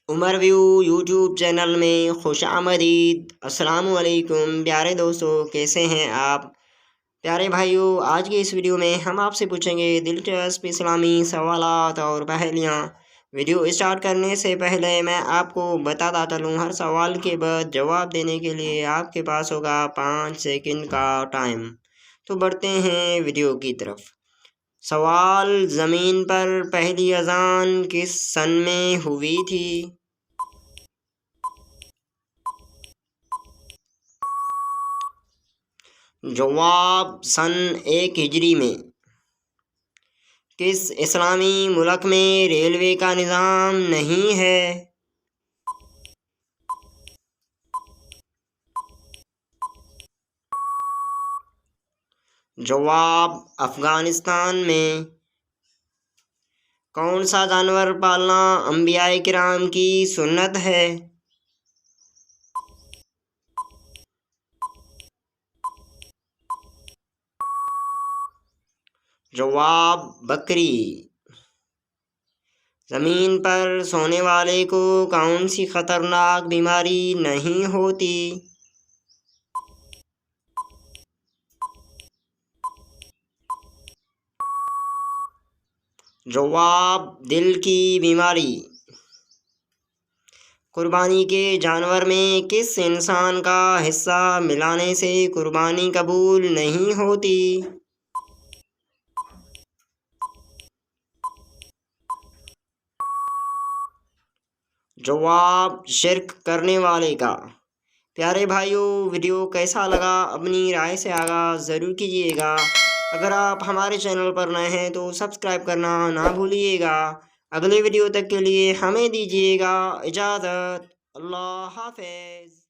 عمر view YouTube channel میں خوش آمدید۔ السلام علیکم پیارے دوستو، کیسے ہیں آپ؟ پیارے بھائیو، آج کی اس ویڈیو میں ہم آپ سے پوچھیں گے دلچسپ اسلامی سوالات اور پہلیاں۔ ویڈیو اسٹارٹ کرنے سے پہلے میں آپ کو بتاتا چلوں، ہر سوال کے بعد جواب دینے کے لیے آپ کے پاس ہوگا 5 سیکنڈ کا ٹائم۔ تو بڑھتے ہیں ویڈیو کی طرف۔ سوال: زمین پر پہلی اذان کس سن میں ہوئی تھی؟ جواب: سن 1 ہجری میں۔ کس اسلامی ملک میں ریلوے کا نظام نہیں ہے؟ جواب: افغانستان میں۔ کون سا جانور پالنا انبیاء کرام کی سنت ہے؟ جواب: بکری۔ زمین پر سونے والے کو کون سی خطرناک بیماری نہیں ہوتی؟ جواب: دل کی بیماری۔ قربانی کے جانور میں کس انسان کا حصہ ملانے سے قربانی قبول نہیں ہوتی؟ جواب: شرک کرنے والے کا۔ پیارے بھائیو، ویڈیو کیسا لگا اپنی رائے سے آغاز ضرور کیجیے گا۔ اگر آپ ہمارے چینل پر نئے ہیں تو سبسکرائب کرنا نہ بھولیے گا۔ اگلے ویڈیو تک کے لیے ہمیں دیجیے گا اجازت۔ اللہ حافظ۔